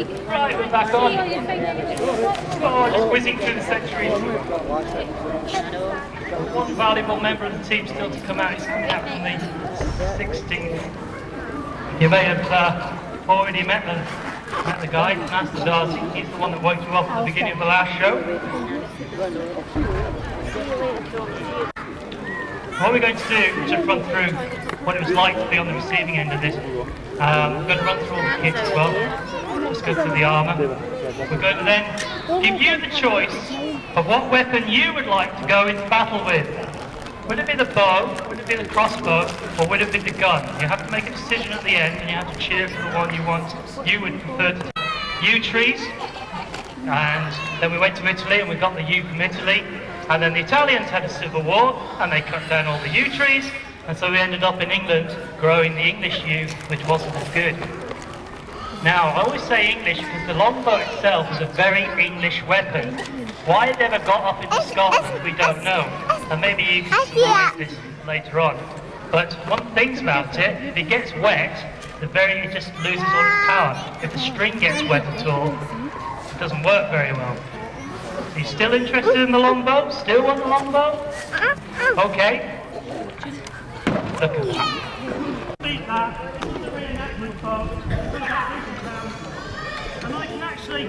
Right, we're back on. Oh, just whizzing through the centuries. One valuable member of the team still to come out. He's coming out from the 16th. You may have already met the guy, Master Darcy. He's the one that woke you up at the beginning of the last show. What we're going to do is just run through what it was like to be on the receiving end of this. We're going to run through all the kits as well. Just go through the armour. We're going to then give you the choice of what weapon you would like to go into battle with. Would it be the bow, would it be the crossbow, or would it be the gun? You have to make a decision at the end, and you have to cheer for the one you would prefer to take. Yew trees, and then we went to Italy and we got the yew from Italy, and then the Italians had a civil war and they cut down all the yew trees, and so we ended up in England growing the English yew, which wasn't as good. Now, I always say English because the longbow itself is a very English weapon. Why it never got up into Scotland, we don't know. And maybe you can surmise this later on. But one thing about it, if it gets wet, it just loses all its power. If the string gets wet at all, it doesn't work very well. Are you still interested in the longbow? Still want the longbow? Okay. Look at that. Beat that. This is the reenactment bow. And I can actually...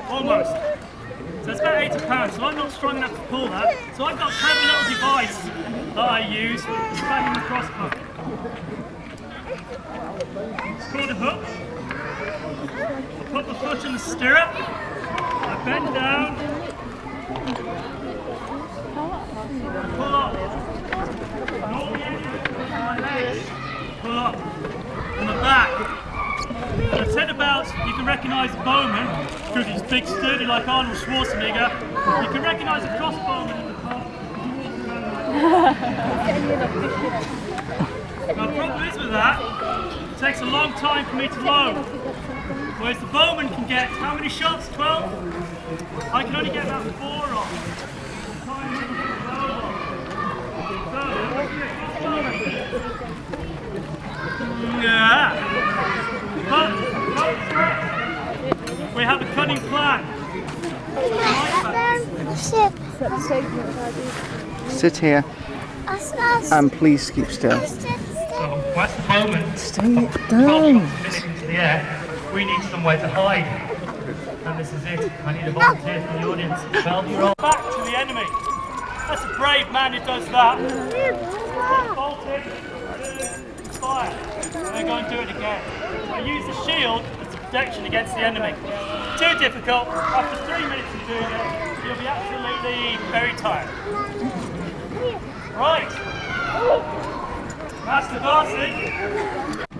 Almost. So it's about 80 pounds, so I'm not strong enough to pull that. So I've got a clever little device that I use to hang the crossbow. It's called a hook. I put the foot in the stirrup, I bend down, I pull up. And all the end of my legs pull up from the back. And I said about you can recognise the bowman because he's big sturdy like Arnold Schwarzenegger. You can recognise a crossbowman in the pub. Now the problem is with that, it takes a long time for me to load. Whereas the bowman can get how many shots? 12? I can only get about 4 off. Yeah. But we have a cunning plan. Sit here and please keep still. So, whilst the bowman Stay shots down. a minute into the air, we need somewhere to hide. And this is it. I need a volunteer from the audience. 12-year-old. Back to the enemy. That's a brave man who does that. Bolt it, fire. And then go and do it again. I use the shield as a protection against the enemy. Too difficult. After 3 minutes of doing it, you'll be absolutely very tired. Right. Master Darcy.